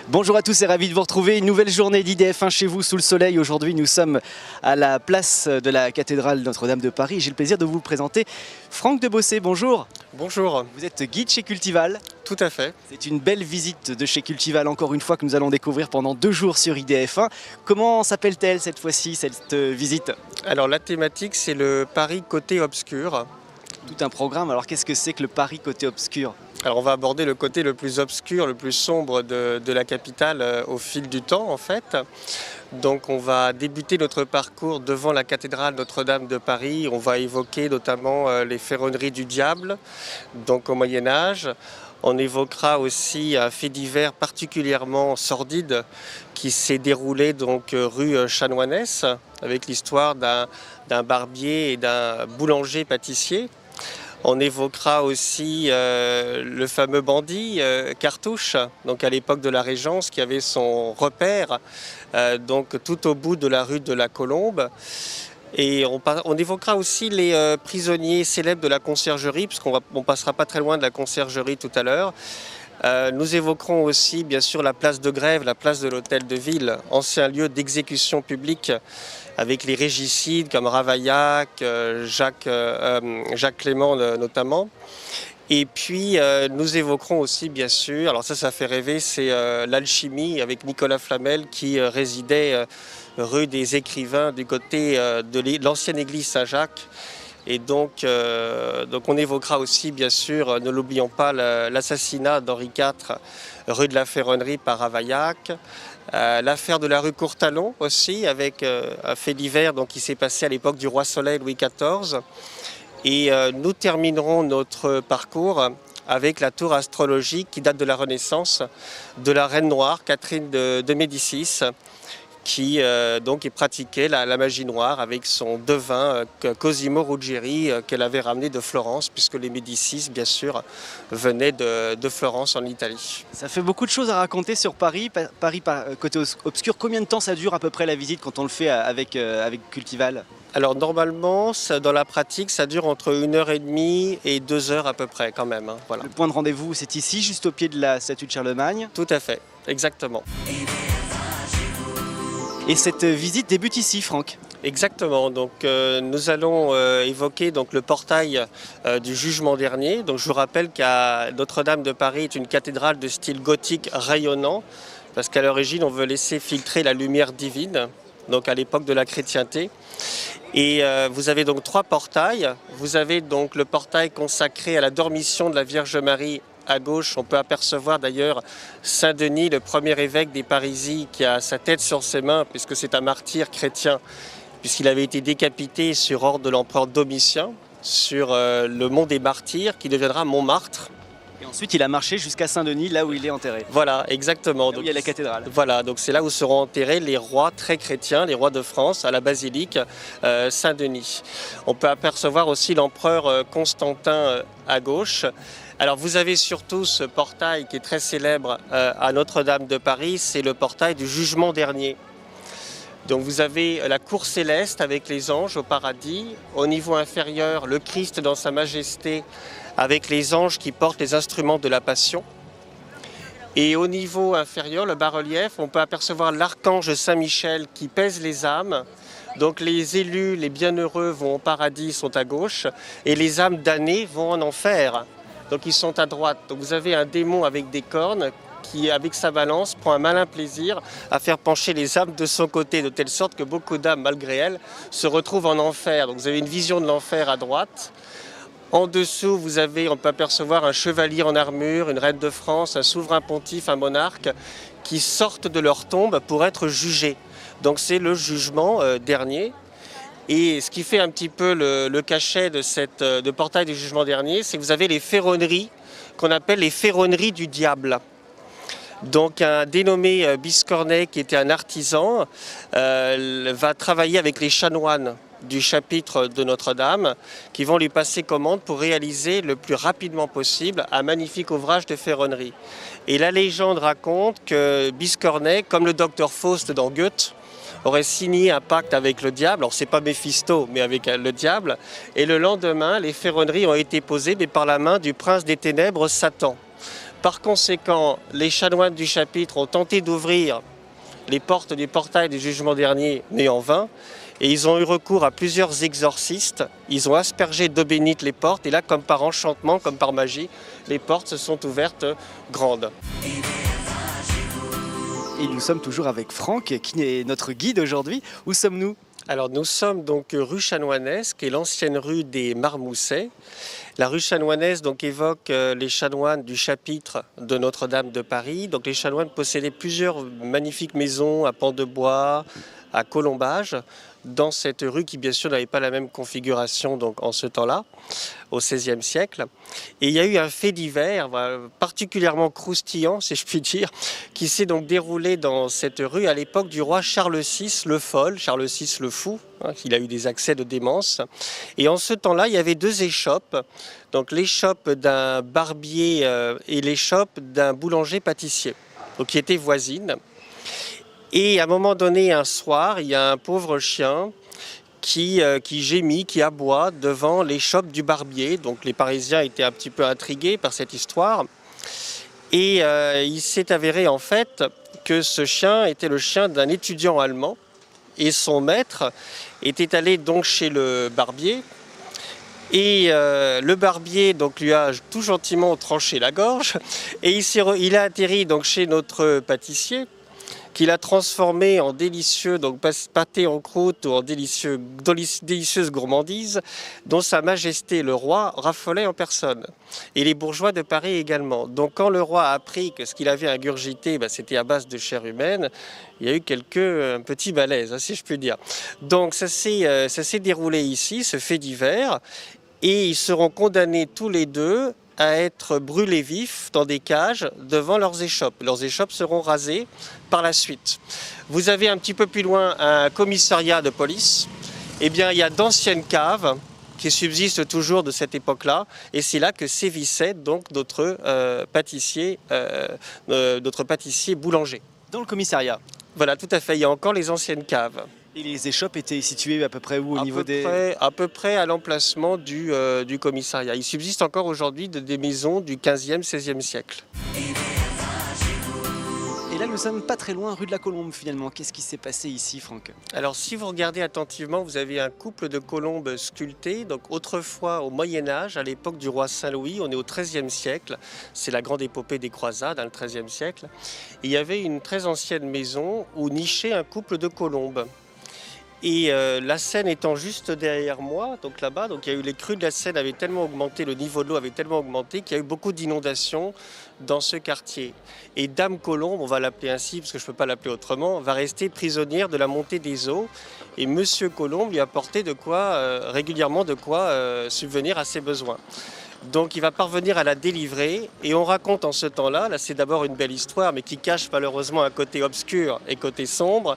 Bonjour à tous et ravi de vous retrouver. Une nouvelle journée d'IDF1 chez vous sous le soleil. Aujourd'hui, nous sommes à la place de la cathédrale Notre-Dame de Paris. J'ai le plaisir de vous présenter Franck de Bossé. Bonjour. Bonjour. Vous êtes guide chez Cultival. Tout à fait. C'est une belle visite de chez Cultival, encore une fois, que nous allons découvrir pendant 2 jours sur IDF1. Comment s'appelle-t-elle cette fois-ci, cette visite? Alors la thématique, c'est le Paris côté obscur. Tout un programme. Alors qu'est-ce que c'est que le Paris côté obscur? Alors on va aborder le côté le plus obscur, le plus sombre de la capitale au fil du temps en fait. Donc on va débuter notre parcours devant la cathédrale Notre-Dame de Paris. On va évoquer notamment les ferronneries du diable, donc au Moyen-Âge. On évoquera aussi un fait divers particulièrement sordide qui s'est déroulé donc rue Chanoinesse avec l'histoire d'un barbier et d'un boulanger-pâtissier. On évoquera aussi le fameux bandit Cartouche, donc à l'époque de la Régence, qui avait son repère donc tout au bout de la rue de la Colombe. Et on évoquera aussi les prisonniers célèbres de la conciergerie, puisqu'on passera pas très loin de la conciergerie tout à l'heure. Nous évoquerons aussi bien sûr la place de Grève, la place de l'Hôtel de Ville, ancien lieu d'exécution publique avec les régicides comme Ravaillac, Jacques Clément notamment. Et puis nous évoquerons aussi bien sûr, alors ça fait rêver, c'est l'alchimie avec Nicolas Flamel qui résidait rue des Écrivains du côté de l'ancienne église Saint-Jacques. Et donc on évoquera aussi, bien sûr, ne l'oublions pas, l'assassinat d'Henri IV, rue de la Ferronnerie par Ravaillac. L'affaire de la rue Courtalon aussi, avec un fait divers donc, qui s'est passé à l'époque du roi Soleil Louis XIV. Et nous terminerons notre parcours avec la tour astrologique qui date de la Renaissance, de la Reine Noire, Catherine de Médicis, qui donc pratiquait la magie noire avec son devin Cosimo Ruggieri qu'elle avait ramené de Florence, puisque les Médicis, bien sûr, venaient de Florence en Italie. Ça fait beaucoup de choses à raconter sur Paris, côté obscur. Combien de temps ça dure à peu près la visite quand on le fait avec Cultival? Alors normalement, dans la pratique, ça dure entre 1h30 et 2h à peu près quand même. Hein, voilà. Le point de rendez-vous, c'est ici, juste au pied de la statue de Charlemagne. Tout à fait, exactement. Et cette visite débute ici, Franck. Exactement, donc nous allons évoquer donc, le portail du jugement dernier. Donc, je vous rappelle qu'à Notre-Dame de Paris est une cathédrale de style gothique rayonnant, parce qu'à l'origine on veut laisser filtrer la lumière divine, donc à l'époque de la chrétienté. Et vous avez donc 3 portails. Vous avez donc le portail consacré à la dormition de la Vierge Marie. À gauche, on peut apercevoir d'ailleurs Saint-Denis, le premier évêque des Parisis, qui a sa tête sur ses mains, puisque c'est un martyr chrétien, puisqu'il avait été décapité sur ordre de l'empereur Domitien, sur le mont des Martyrs, qui deviendra Montmartre. Et ensuite, il a marché jusqu'à Saint-Denis, là où il est enterré. Voilà, exactement. Là où il y a la cathédrale. Voilà, donc c'est là où seront enterrés les rois très chrétiens, les rois de France, à la basilique Saint-Denis. On peut apercevoir aussi l'empereur Constantin à gauche. Alors vous avez surtout ce portail qui est très célèbre à Notre-Dame de Paris, c'est le portail du jugement dernier. Donc vous avez la cour céleste avec les anges au paradis. Au niveau inférieur, le Christ dans sa majesté avec les anges qui portent les instruments de la passion. Et au niveau inférieur, le bas-relief, on peut apercevoir l'archange Saint-Michel qui pèse les âmes. Donc les élus, les bienheureux vont au paradis, sont à gauche, et les âmes damnées vont en enfer. Donc ils sont à droite. Donc vous avez un démon avec des cornes qui, avec sa balance, prend un malin plaisir à faire pencher les âmes de son côté, de telle sorte que beaucoup d'âmes, malgré elles, se retrouvent en enfer. Donc vous avez une vision de l'enfer à droite. En dessous, on peut apercevoir un chevalier en armure, une reine de France, un souverain pontife, un monarque, qui sortent de leur tombe pour être jugés. Donc c'est le jugement dernier. Et ce qui fait un petit peu le cachet de portail du jugement dernier, c'est que vous avez les ferronneries qu'on appelle les ferronneries du diable. Donc un dénommé Biscornet, qui était un artisan, va travailler avec les chanoines du chapitre de Notre-Dame qui vont lui passer commande pour réaliser le plus rapidement possible un magnifique ouvrage de ferronnerie. Et la légende raconte que Biscornet, comme le docteur Faust dans Goethe, aurait signé un pacte avec le diable, alors c'est pas Méphisto, mais avec le diable, et le lendemain, les ferronneries ont été posées mais par la main du prince des ténèbres, Satan. Par conséquent, les chanoines du chapitre ont tenté d'ouvrir les portes du portail du jugement dernier, mais en vain. Et ils ont eu recours à plusieurs exorcistes. Ils ont aspergé d'eau bénite les portes. Et là, comme par enchantement, comme par magie, les portes se sont ouvertes grandes. Et nous sommes toujours avec Franck, qui est notre guide aujourd'hui. Où sommes-nous ? Alors nous sommes donc rue Chanoinesse, qui est l'ancienne rue des Marmoussets. La rue Chanoinesse donc évoque les chanoines du chapitre de Notre-Dame de Paris. Donc les chanoines possédaient plusieurs magnifiques maisons à pans de bois, à colombage, dans cette rue qui bien sûr n'avait pas la même configuration donc, en ce temps-là, au XVIe siècle. Et il y a eu un fait divers particulièrement croustillant, si je puis dire, qui s'est donc déroulé dans cette rue à l'époque du roi Charles VI le Fol, Charles VI le Fou, il a eu des accès de démence. Et en ce temps-là, il y avait deux échoppes, donc l'échoppe d'un barbier et l'échoppe d'un boulanger-pâtissier, donc qui étaient voisines. Et à un moment donné, un soir, il y a un pauvre chien qui gémit, qui aboie devant l'échoppe du barbier. Donc les Parisiens étaient un petit peu intrigués par cette histoire. Et il s'est avéré en fait que ce chien était le chien d'un étudiant allemand. Et son maître était allé donc chez le barbier. Et le barbier donc, lui a tout gentiment tranché la gorge. Et il a atterri donc, chez notre pâtissier, qu'il a transformé en délicieux donc pâté en croûte ou en délicieuse gourmandise dont Sa Majesté le roi raffolait en personne. Et les bourgeois de Paris également. Donc quand le roi a appris que ce qu'il avait ingurgité, c'était à base de chair humaine, il y a eu quelques petits malaises, si je puis dire. Donc ça s'est déroulé ici, ce fait divers, et ils seront condamnés tous les deux à être brûlés vifs dans des cages devant leurs échoppes. Leurs échoppes seront rasées par la suite. Vous avez un petit peu plus loin un commissariat de police. Eh bien, il y a d'anciennes caves qui subsistent toujours de cette époque-là, et c'est là que sévissait donc notre pâtissier boulanger. Dans le commissariat. Voilà, tout à fait. Il y a encore les anciennes caves. Et les échoppes étaient situées à peu près où au niveau des... À peu près à l'emplacement du commissariat. Il subsiste encore aujourd'hui des maisons du 15e, 16e siècle. Et là, nous sommes pas très loin, rue de la Colombe finalement. Qu'est-ce qui s'est passé ici, Franck ? Alors, si vous regardez attentivement, vous avez un couple de colombes sculptées. Donc, autrefois, au Moyen-Âge, à l'époque du roi Saint-Louis, on est au XIIIe siècle. C'est la grande épopée des croisades, le XIIIe siècle. Et il y avait une très ancienne maison où nichait un couple de colombes. Et la Seine étant juste derrière moi, donc là-bas, donc il y a eu les crues de la Seine avaient tellement augmenté, le niveau de l'eau avait tellement augmenté qu'il y a eu beaucoup d'inondations dans ce quartier. Et Dame Colombe, on va l'appeler ainsi parce que je ne peux pas l'appeler autrement, va rester prisonnière de la montée des eaux. Et Monsieur Colombe lui apportait régulièrement de quoi subvenir à ses besoins. Donc il va parvenir à la délivrer et on raconte en ce temps-là, là c'est d'abord une belle histoire mais qui cache malheureusement un côté obscur et côté sombre,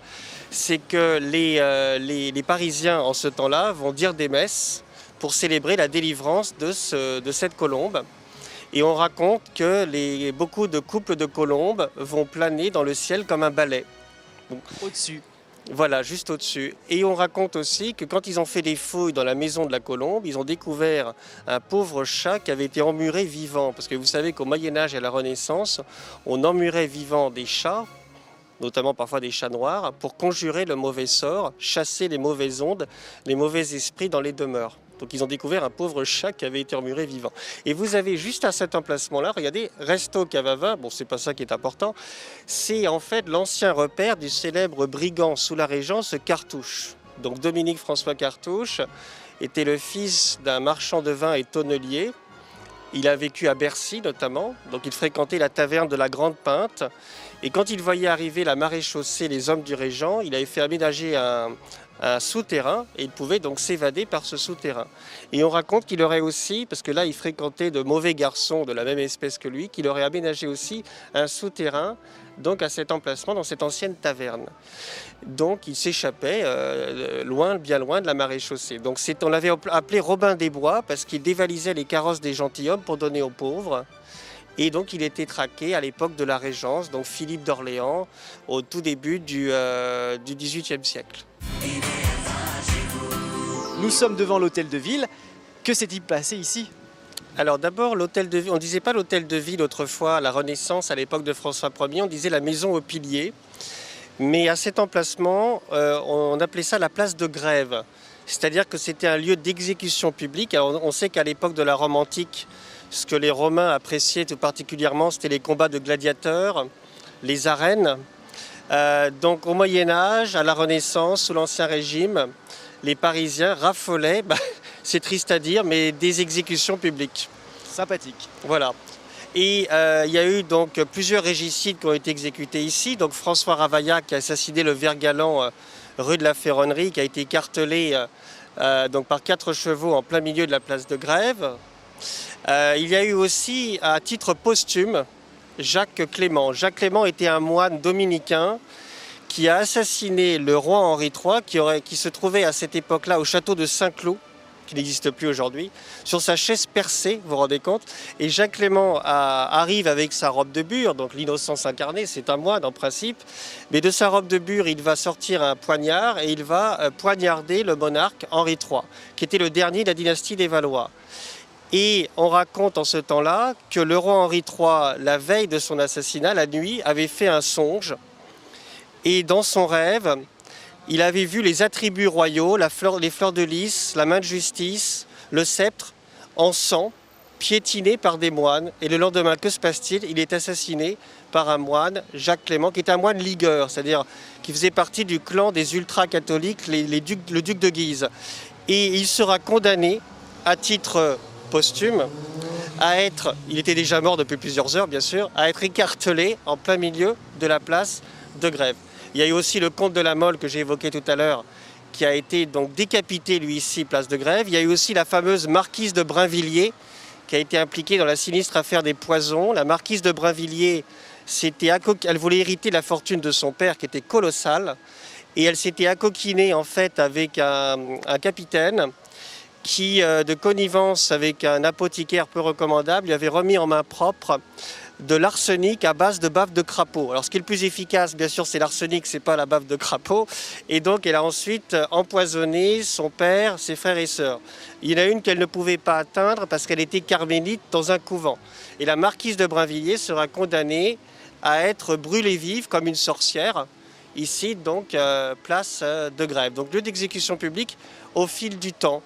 c'est que les Parisiens en ce temps-là vont dire des messes pour célébrer la délivrance de cette colombe. Et on raconte que beaucoup de couples de colombes vont planer dans le ciel comme un balai. Donc, au-dessus. Voilà, juste au-dessus. Et on raconte aussi que quand ils ont fait des fouilles dans la maison de la colombe, ils ont découvert un pauvre chat qui avait été emmuré vivant. Parce que vous savez qu'au Moyen-Âge et à la Renaissance, on emmurait vivant des chats, notamment parfois des chats noirs, pour conjurer le mauvais sort, chasser les mauvaises ondes, les mauvais esprits dans les demeures. Donc ils ont découvert un pauvre chat qui avait été emmuré vivant. Et vous avez juste à cet emplacement-là, regardez, Resto Cavavin, bon c'est pas ça qui est important, c'est en fait l'ancien repère du célèbre brigand sous la Régence Cartouche. Donc Dominique François Cartouche était le fils d'un marchand de vin et tonnelier. Il a vécu à Bercy notamment, donc il fréquentait la taverne de la Grande Pinte. Et quand il voyait arriver la maréchaussée, les hommes du Régent, il avait fait aménager un souterrain et il pouvait donc s'évader par ce souterrain. Et on raconte qu'il aurait aussi, parce que là il fréquentait de mauvais garçons de la même espèce que lui, qu'il aurait aménagé aussi un souterrain donc à cet emplacement dans cette ancienne taverne. Donc il s'échappait bien loin de la maréchaussée. Donc on l'avait appelé Robin des Bois parce qu'il dévalisait les carrosses des gentilshommes pour donner aux pauvres. Et donc il était traqué à l'époque de la Régence, donc Philippe d'Orléans, au tout début du XVIIIe siècle. Nous sommes devant l'hôtel de ville. Que s'est-il passé ici ? Alors d'abord, l'hôtel de ville, on ne disait pas l'hôtel de ville autrefois, à la Renaissance, à l'époque de François Ier, on disait la maison aux piliers. Mais à cet emplacement, on appelait ça la place de Grève. C'est-à-dire que c'était un lieu d'exécution publique. Alors, on sait qu'à l'époque de la Rome antique, ce que les Romains appréciaient tout particulièrement, c'était les combats de gladiateurs, les arènes. Donc au Moyen-Âge, à la Renaissance, sous l'Ancien Régime, les Parisiens raffolaient, c'est triste à dire, mais des exécutions publiques. Sympathique. Voilà. Et il y a eu donc plusieurs régicides qui ont été exécutés ici. Donc François Ravaillac qui a assassiné le Vert galant rue de la Ferronnerie, qui a été écartelé donc par 4 chevaux en plein milieu de la place de Grève. Il y a eu aussi, à titre posthume, Jacques Clément. Jacques Clément était un moine dominicain qui a assassiné le roi Henri III, qui se trouvait à cette époque-là au château de Saint-Cloud, qui n'existe plus aujourd'hui, sur sa chaise percée, vous vous rendez compte. Et Jacques Clément arrive avec sa robe de bure, donc l'innocence incarnée, c'est un moine en principe, mais de sa robe de bure, il va sortir un poignard et il va poignarder le monarque Henri III, qui était le dernier de la dynastie des Valois. Et on raconte en ce temps-là que le roi Henri III, la veille de son assassinat, la nuit, avait fait un songe. Et dans son rêve, il avait vu les attributs royaux, les fleurs de lys, la main de justice, le sceptre, en sang, piétinés par des moines. Et le lendemain, que se passe-t-il? Il est assassiné par un moine, Jacques Clément, qui est un moine ligueur, c'est-à-dire qui faisait partie du clan des ultra-catholiques, le duc de Guise. Et il sera condamné à titre posthume à être, il était déjà mort depuis plusieurs heures bien sûr, à être écartelé en plein milieu de la place de Grève. Il y a eu aussi le comte de la Mole que j'ai évoqué tout à l'heure, qui a été donc décapité lui ici, place de Grève. Il y a eu aussi la fameuse marquise de Brinvilliers, qui a été impliquée dans la sinistre affaire des poisons. La marquise de Brinvilliers, elle voulait hériter la fortune de son père qui était colossale, et elle s'était accoquinée en fait avec un capitaine qui, de connivence avec un apothicaire peu recommandable, lui avait remis en main propre de l'arsenic à base de bave de crapaud. Alors ce qui est le plus efficace, bien sûr, c'est l'arsenic, c'est pas la bave de crapaud. Et donc elle a ensuite empoisonné son père, ses frères et sœurs. Il y en a une qu'elle ne pouvait pas atteindre parce qu'elle était carmélite dans un couvent. Et la marquise de Brinvilliers sera condamnée à être brûlée vive comme une sorcière, ici donc place de Grève. Donc lieu d'exécution publique au fil du temps.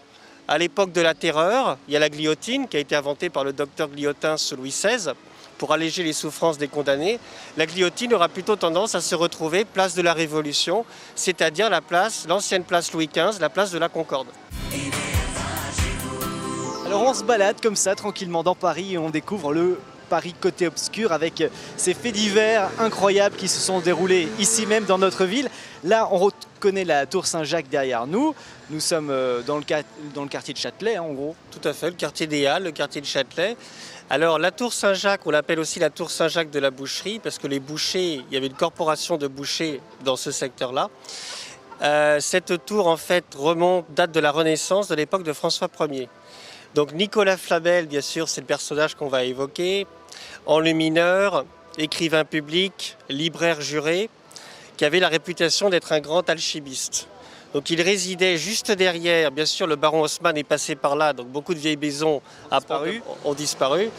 À l'époque de la Terreur, il y a la guillotine qui a été inventée par le docteur Guillotin sous Louis XVI pour alléger les souffrances des condamnés. La guillotine aura plutôt tendance à se retrouver place de la Révolution, c'est-à-dire l'ancienne place Louis XV, la place de la Concorde. Alors on se balade comme ça tranquillement dans Paris et on découvre le Paris côté obscur avec ces faits divers incroyables qui se sont déroulés ici même dans notre ville. Là on reconnaît la tour Saint-Jacques derrière nous. Nous sommes dans le quartier de Châtelet en gros. Tout à fait, le quartier des Halles, le quartier de Châtelet. Alors la tour Saint-Jacques, on l'appelle aussi la tour Saint-Jacques de la boucherie parce que les bouchers, il y avait une corporation de bouchers dans ce secteur-là. Cette tour en fait date de la Renaissance, de l'époque de François Ier. Donc Nicolas Flamel, bien sûr, c'est le personnage qu'on va évoquer, enlumineur, écrivain public, libraire juré, qui avait la réputation d'être un grand alchimiste. Donc il résidait juste derrière, bien sûr le baron Haussmann est passé par là, donc beaucoup de vieilles maisons ont disparu.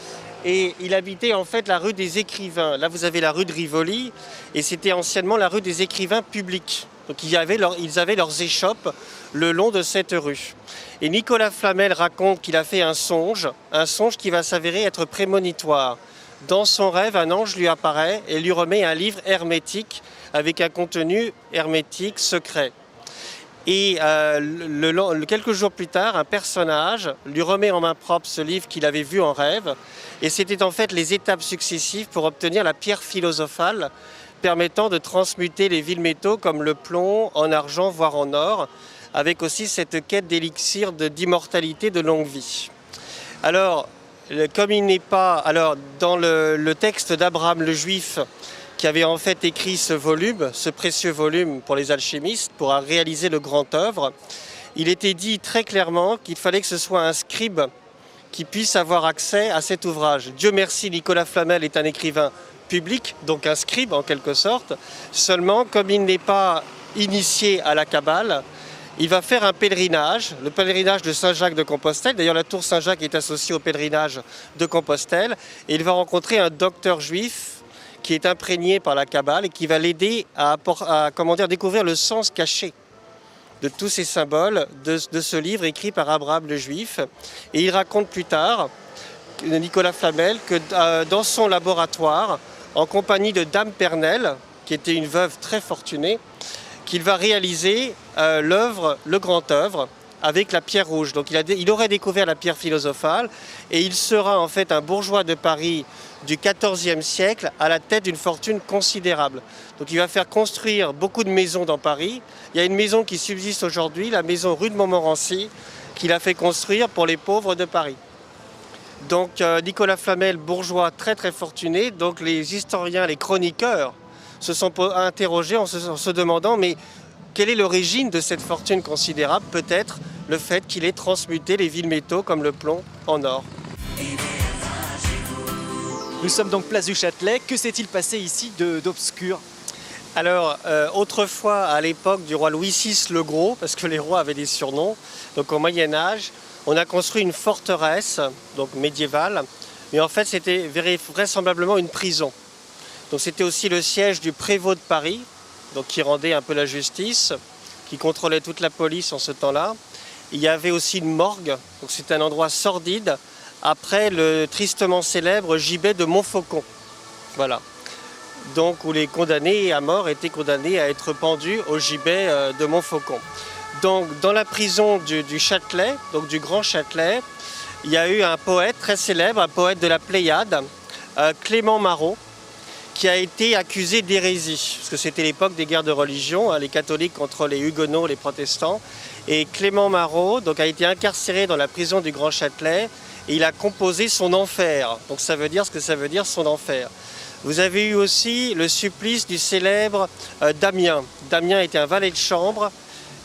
Et il habitait en fait la rue des Écrivains. Là vous avez la rue de Rivoli, et c'était anciennement la rue des Écrivains publics. Donc ils avaient leurs échoppes le long de cette rue. Et Nicolas Flamel raconte qu'il a fait un songe qui va s'avérer être prémonitoire. Dans son rêve, un ange lui apparaît et lui remet un livre hermétique avec un contenu hermétique secret. Et quelques jours plus tard, un personnage lui remet en main propre ce livre qu'il avait vu en rêve. Et c'était en fait les étapes successives pour obtenir la pierre philosophale permettant de transmuter les vils métaux comme le plomb en argent, voire en or, avec aussi cette quête d'élixir d'immortalité de longue vie. Alors, comme il n'est pas... Alors, dans le texte d'Abraham le Juif, qui avait en fait écrit ce volume, ce précieux volume pour les alchimistes, pour réaliser le grand œuvre, il était dit très clairement qu'il fallait que ce soit un scribe qui puisse avoir accès à cet ouvrage. Dieu merci, Nicolas Flamel est un écrivain public, donc un scribe en quelque sorte. Seulement, comme il n'est pas initié à la Kabbale, Il va faire un pèlerinage, le pèlerinage de Saint-Jacques de Compostelle. D'ailleurs, la tour Saint-Jacques est associée au pèlerinage de Compostelle. Et il va rencontrer un docteur juif qui est imprégné par la Kabbale et qui va l'aider à découvrir le sens caché de tous ces symboles de ce livre écrit par Abraham le Juif. Et il raconte plus tard, Nicolas Flamel, que dans son laboratoire, en compagnie de Dame Pernelle, qui était une veuve très fortunée, qu'il va réaliser l'œuvre, le grand œuvre, avec la pierre rouge. Donc il aurait découvert la pierre philosophale et il sera en fait un bourgeois de Paris du XIVe siècle à la tête d'une fortune considérable. Donc il va faire construire beaucoup de maisons dans Paris. Il y a une maison qui subsiste aujourd'hui, la maison rue de Montmorency, qu'il a fait construire pour les pauvres de Paris. Donc Nicolas Flamel, bourgeois très très fortuné, donc les historiens, les chroniqueurs se sont interrogés en se demandant mais quelle est l'origine de cette fortune considérable? Peut-être le fait qu'il ait transmuté les villes métaux comme le plomb en or. Nous sommes donc place du Châtelet. Que s'est-il passé ici d'obscur? Alors, autrefois, à l'époque du roi Louis VI le Gros, parce que les rois avaient des surnoms, donc au Moyen-Âge, on a construit une forteresse, donc médiévale, mais en fait c'était vraisemblablement une prison. Donc c'était aussi le siège du prévôt de Paris, donc qui rendait un peu la justice, qui contrôlait toute la police en ce temps-là. Il y avait aussi une morgue, donc c'était un endroit sordide, après le tristement célèbre gibet de Montfaucon. Voilà. Donc où les condamnés à mort étaient condamnés à être pendus au gibet de Montfaucon. Donc dans la prison du Châtelet, donc du Grand Châtelet, il y a eu un poète très célèbre, un poète de la Pléiade, Clément Marot, qui a été accusé d'hérésie, parce que c'était l'époque des guerres de religion, hein, les catholiques contre les huguenots, les protestants. Et Clément Marot donc, a été incarcéré dans la prison du Grand Châtelet et il a composé son enfer. Donc ça veut dire ce que ça veut dire, son enfer. Vous avez eu aussi le supplice du célèbre Damien. Damien était un valet de chambre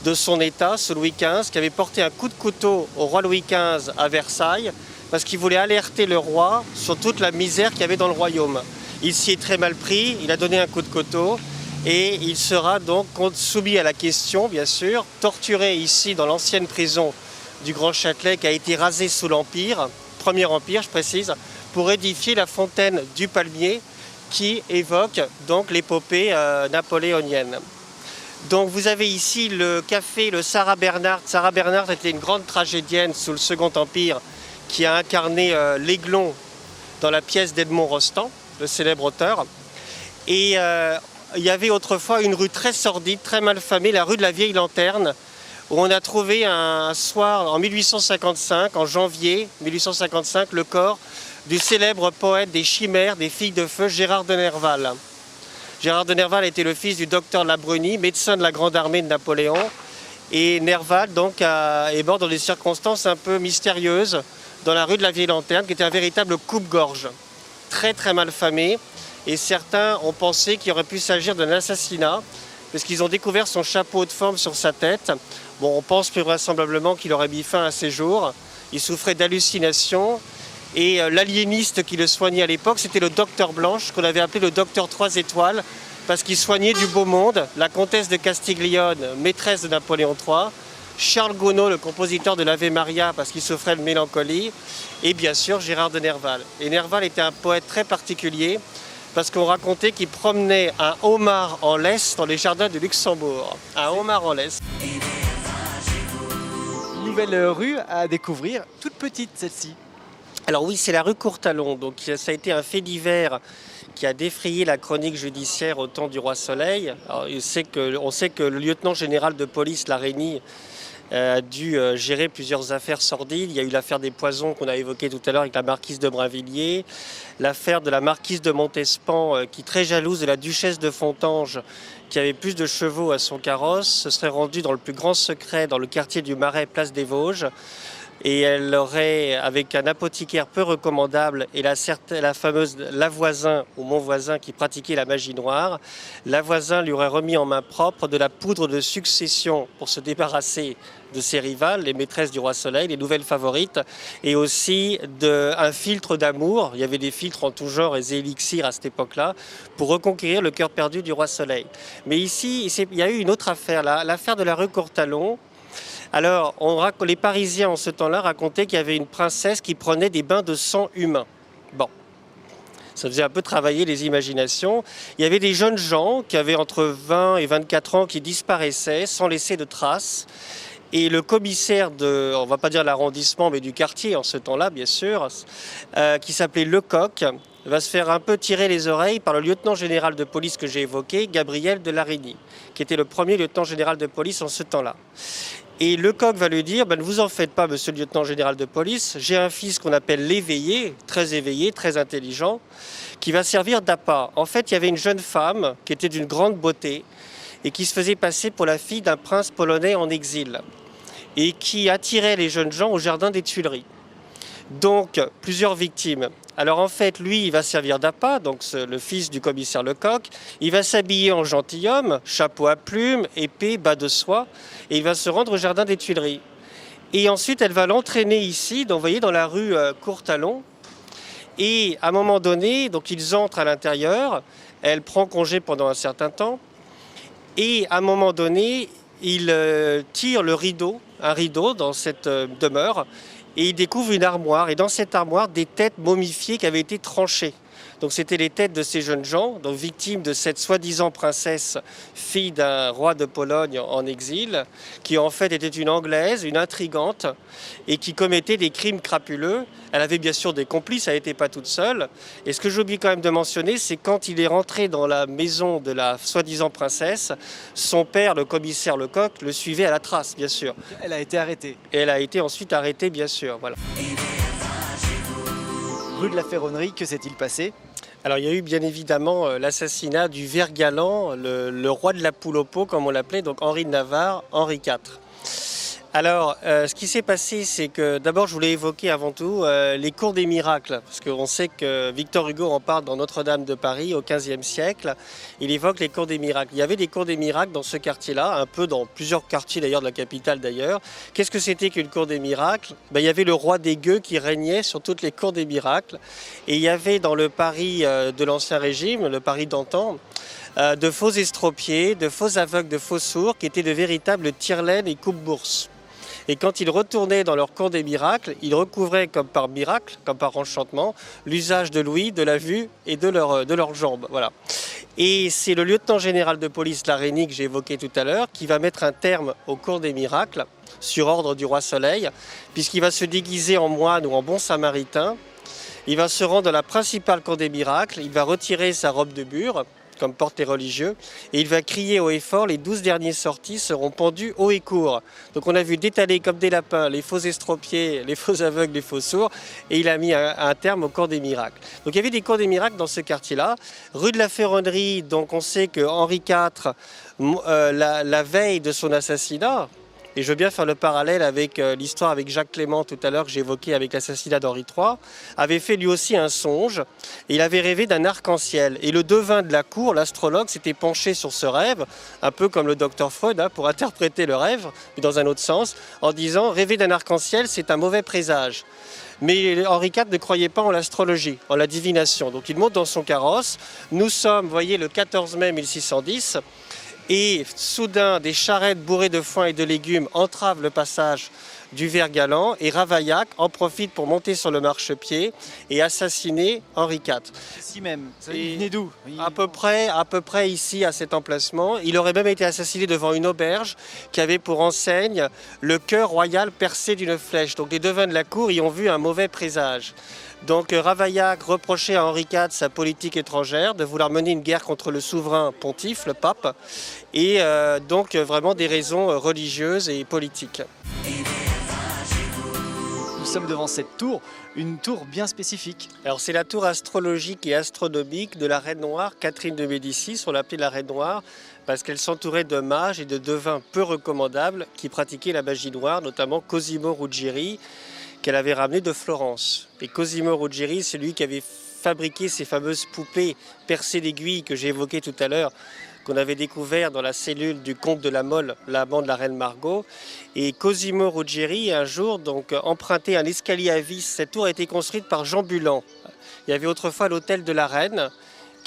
de son état, sous Louis XV, qui avait porté un coup de couteau au roi Louis XV à Versailles, parce qu'il voulait alerter le roi sur toute la misère qu'il y avait dans le royaume. Il s'y est très mal pris, il a donné un coup de couteau et il sera donc soumis à la question, bien sûr, torturé ici dans l'ancienne prison du Grand Châtelet qui a été rasée sous l'Empire, Premier Empire je précise, pour édifier la fontaine du Palmier qui évoque donc l'épopée napoléonienne. Donc vous avez ici le café, le Sarah Bernhardt. Sarah Bernhardt était une grande tragédienne sous le Second Empire qui a incarné l'Aiglon dans la pièce d'Edmond Rostand, le célèbre auteur. Et il y avait autrefois une rue très sordide, très mal famée, la rue de la Vieille Lanterne, où on a trouvé un soir en 1855, en janvier 1855, le corps du célèbre poète des chimères, des filles de feu, Gérard de Nerval. Gérard de Nerval était le fils du docteur Labruni, médecin de la Grande Armée de Napoléon. Et Nerval donc, est mort dans des circonstances un peu mystérieuses dans la rue de la Vieille Lanterne, qui était un véritable coupe-gorge, très très mal famé. Et certains ont pensé qu'il aurait pu s'agir d'un assassinat, parce qu'ils ont découvert son chapeau de forme sur sa tête. Bon, on pense plus vraisemblablement qu'il aurait mis fin à ses jours. Il souffrait d'hallucinations. Et l'aliéniste qui le soignait à l'époque, c'était le docteur Blanche, qu'on avait appelé le docteur 3 étoiles, parce qu'il soignait du beau monde, la comtesse de Castiglione, maîtresse de Napoléon III, Charles Gounod, le compositeur de l'Ave Maria, parce qu'il souffrait de mélancolie, et bien sûr Gérard de Nerval. Et Nerval était un poète très particulier, parce qu'on racontait qu'il promenait un homard en laisse dans les jardins de Luxembourg. Un homard en laisse. Nouvelle rue à découvrir, toute petite celle-ci. Alors oui, c'est la rue Courtalon. Donc ça a été un fait divers qui a défrayé la chronique judiciaire au temps du roi Soleil. Alors, on sait que le lieutenant général de police, Larénie, a dû gérer plusieurs affaires sordides. Il y a eu l'affaire des poisons qu'on a évoquée tout à l'heure avec la marquise de Brinvilliers, l'affaire de la marquise de Montespan qui, très jalouse de la duchesse de Fontanges, qui avait plus de chevaux à son carrosse, se serait rendue dans le plus grand secret dans le quartier du Marais, place des Vosges. Et elle aurait, avec un apothicaire peu recommandable et la fameuse Lavoisin ou Monvoisin qui pratiquait la magie noire, Lavoisin lui aurait remis en main propre de la poudre de succession pour se débarrasser de ses rivales, les maîtresses du roi Soleil, les nouvelles favorites, et aussi un filtre d'amour. Il y avait des filtres en tout genre et des élixirs à cette époque-là pour reconquérir le cœur perdu du roi Soleil. Mais ici, il y a eu une autre affaire, l'affaire de la rue Courtalon, Alors, les Parisiens en ce temps-là racontaient qu'il y avait une princesse qui prenait des bains de sang humain. Bon, ça faisait un peu travailler les imaginations. Il y avait des jeunes gens qui avaient entre 20 et 24 ans qui disparaissaient sans laisser de traces. Et le commissaire on va pas dire l'arrondissement, mais du quartier en ce temps-là, bien sûr, qui s'appelait Lecoq, va se faire un peu tirer les oreilles par le lieutenant général de police que j'ai évoqué, Gabriel de Larigny, qui était le premier lieutenant général de police en ce temps-là. Et Lecoq va lui dire, ne vous en faites pas, monsieur le lieutenant général de police, j'ai un fils qu'on appelle l'éveillé, très intelligent, qui va servir d'appât. En fait, il y avait une jeune femme qui était d'une grande beauté et qui se faisait passer pour la fille d'un prince polonais en exil et qui attirait les jeunes gens au jardin des Tuileries. Donc, plusieurs victimes. Alors en fait, lui, il va servir d'appât, donc le fils du commissaire Lecoq. Il va s'habiller en gentilhomme, chapeau à plumes, épée, bas de soie, et il va se rendre au jardin des Tuileries. Et ensuite, elle va l'entraîner ici, donc, vous voyez, dans la rue Courtalon. Et à un moment donné, donc ils entrent à l'intérieur, elle prend congé pendant un certain temps, et à un moment donné, il tire un rideau dans cette demeure, et il découvre une armoire. Et dans cette armoire, des têtes momifiées qui avaient été tranchées. Donc c'était les têtes de ces jeunes gens, donc victimes de cette soi-disant princesse, fille d'un roi de Pologne en exil, qui en fait était une Anglaise, une intrigante, et qui commettait des crimes crapuleux. Elle avait bien sûr des complices, elle n'était pas toute seule. Et ce que j'oublie quand même de mentionner, c'est quand il est rentré dans la maison de la soi-disant princesse, son père, le commissaire Lecoq, le suivait à la trace, bien sûr. Elle a été arrêtée. Et elle a été ensuite arrêtée, bien sûr. Voilà. Rue de la Ferronnerie, que s'est-il passé ? Alors il y a eu bien évidemment l'assassinat du ver galant, le roi de la poule au pot, comme on l'appelait, donc Henri de Navarre, Henri IV. Alors, ce qui s'est passé, c'est que d'abord, je voulais évoquer avant tout les cours des miracles, parce qu'on sait que Victor Hugo en parle dans Notre-Dame de Paris au XVe siècle. Il évoque les cours des miracles. Il y avait des cours des miracles dans ce quartier-là, un peu dans plusieurs quartiers d'ailleurs de la capitale d'ailleurs. Qu'est-ce que c'était qu'une cour des miracles ? Il y avait le roi des gueux qui régnait sur toutes les cours des miracles. Et il y avait dans le Paris de l'Ancien Régime, le Paris d'antan, de faux estropiés, de faux aveugles, de faux sourds, qui étaient de véritables tire-laine et coupe-bourse. Et quand ils retournaient dans leur cours des miracles, ils recouvraient comme par miracle, comme par enchantement, l'usage de l'ouïe, de la vue et de leurs jambes. Voilà. Et c'est le lieutenant général de police Larigny que j'ai évoqué tout à l'heure qui va mettre un terme au cours des miracles sur ordre du roi Soleil, puisqu'il va se déguiser en moine ou en bon samaritain. Il va se rendre dans la principale cour des miracles, il va retirer sa robe de bure, comme porte les religieux, et il va crier haut et fort, les 12 derniers sortis seront pendus haut et court. Donc on a vu détaler comme des lapins les faux estropiés, les faux aveugles, les faux sourds, et il a mis un terme au cours des miracles. Donc il y avait des cours des miracles dans ce quartier-là. Rue de la Ferronnerie, donc on sait que Henri IV, la veille de son assassinat, et je veux bien faire le parallèle avec l'histoire avec Jacques Clément tout à l'heure que j'évoquais avec l'assassinat d'Henri III, avait fait lui aussi un songe et il avait rêvé d'un arc-en-ciel. Et le devin de la cour, l'astrologue, s'était penché sur ce rêve, un peu comme le docteur Freud, pour interpréter le rêve, mais dans un autre sens, en disant « rêver d'un arc-en-ciel, c'est un mauvais présage ». Mais Henri IV ne croyait pas en l'astrologie, en la divination. Donc il monte dans son carrosse. Nous sommes, vous voyez, le 14 mai 1610. Et soudain, des charrettes bourrées de foin et de légumes entravent le passage du ver galant et Ravaillac en profite pour monter sur le marchepied et assassiner Henri IV. Ici même, il venait d'où ? À peu près ici, à cet emplacement. Il aurait même été assassiné devant une auberge qui avait pour enseigne le cœur royal percé d'une flèche. Donc les devins de la cour y ont vu un mauvais présage. Donc Ravaillac reprochait à Henri IV sa politique étrangère, de vouloir mener une guerre contre le souverain pontife, le pape, et donc vraiment des raisons religieuses et politiques. Nous sommes devant cette tour, une tour bien spécifique. Alors c'est la tour astrologique et astronomique de la Reine Noire, Catherine de Médicis, on l'appelait la Reine Noire, parce qu'elle s'entourait de mages et de devins peu recommandables qui pratiquaient la magie noire, notamment Cosimo Ruggieri, qu'elle avait ramené de Florence. Et Cosimo Ruggieri, c'est lui qui avait fabriqué ces fameuses poupées percées d'aiguilles que j'ai évoquées tout à l'heure, qu'on avait découvert dans la cellule du comte de la Mole, l'amant de la reine Margot. Et Cosimo Ruggieri, un jour, donc emprunté un escalier à vis. Cette tour a été construite par Jean Bulan. Il y avait autrefois l'hôtel de la Reine,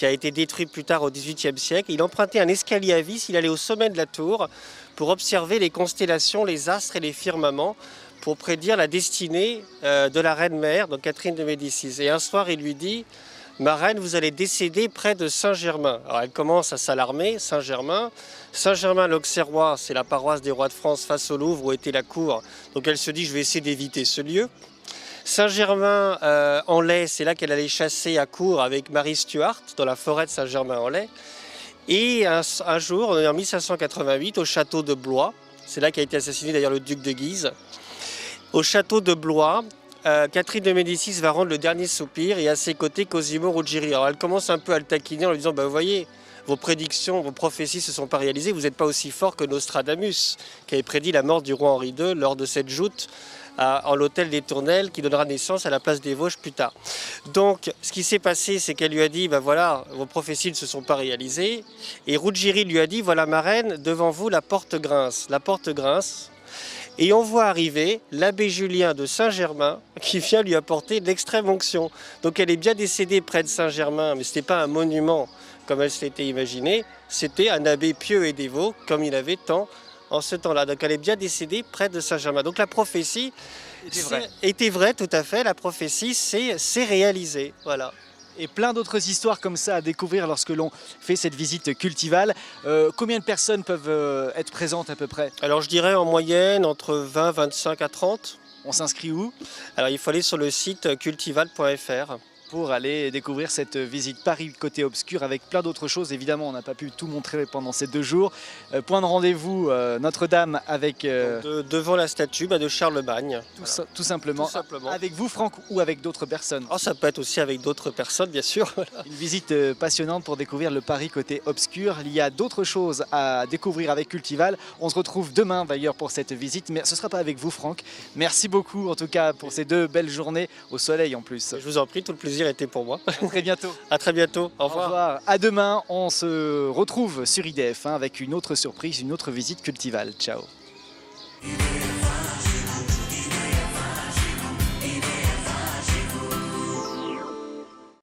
qui a été détruit plus tard au XVIIIe siècle. Il empruntait un escalier à vis, il allait au sommet de la tour pour observer les constellations, les astres et les firmaments, pour prédire la destinée de la reine-mère, donc Catherine de Médicis. Et un soir, il lui dit: ma reine, vous allez décéder près de Saint-Germain. Alors elle commence à s'alarmer, Saint-Germain. Saint-Germain-l'Auxerrois, c'est la paroisse des rois de France face au Louvre où était la cour. Donc elle se dit: je vais essayer d'éviter ce lieu. Saint-Germain-en-Laye, c'est là qu'elle allait chasser à court avec Marie Stuart, dans la forêt de Saint-Germain-en-Laye. Et un jour, en 1588, au château de Blois, c'est là qu'a été assassiné d'ailleurs le duc de Guise. Au château de Blois, Catherine de Médicis va rendre le dernier soupir et à ses côtés Cosimo Ruggieri. Alors elle commence un peu à le taquiner en lui disant: vous voyez, vos prédictions, vos prophéties ne se sont pas réalisées, vous n'êtes pas aussi fort que Nostradamus, qui avait prédit la mort du roi Henri II lors de cette joute en l'hôtel des Tournelles qui donnera naissance à la place des Vosges plus tard. Donc ce qui s'est passé, c'est qu'elle lui a dit: voilà, vos prophéties ne se sont pas réalisées. Et Ruggieri lui a dit: voilà ma reine, devant vous la porte grince. La porte grince. Et on voit arriver l'abbé Julien de Saint-Germain qui vient lui apporter l'extrême onction. Donc elle est bien décédée près de Saint-Germain, mais ce n'était pas un monument comme elle s'était imaginée, c'était un abbé pieux et dévot comme il avait tant en ce temps-là. Donc elle est bien décédée près de Saint-Germain. Donc la prophétie était vraie, tout à fait. La prophétie s'est réalisée. Voilà. Et plein d'autres histoires comme ça à découvrir lorsque l'on fait cette visite cultivale. Combien de personnes peuvent être présentes à peu près? Alors je dirais en moyenne entre 20, 25 à 30. On s'inscrit où? Alors il faut aller sur le site cultival.fr. Pour aller découvrir cette visite Paris côté obscur avec plein d'autres choses. Évidemment, on n'a pas pu tout montrer pendant ces 2 jours. Point de rendez-vous, Notre-Dame avec... devant la statue de Charlemagne. Tout simplement. Avec vous, Franck, ou avec d'autres personnes? Oh, ça peut être aussi avec d'autres personnes, bien sûr. Une visite passionnante pour découvrir le Paris côté obscur. Il y a d'autres choses à découvrir avec Cultival. On se retrouve demain d'ailleurs pour cette visite, mais ce ne sera pas avec vous, Franck. Merci beaucoup en tout cas pour ces 2 belles journées au soleil en plus. Je vous en prie, tout le plaisir était pour moi. À très bientôt. À très bientôt. Au revoir. Au revoir. À demain. On se retrouve sur IDF avec une autre surprise, une autre visite Cultival. Ciao.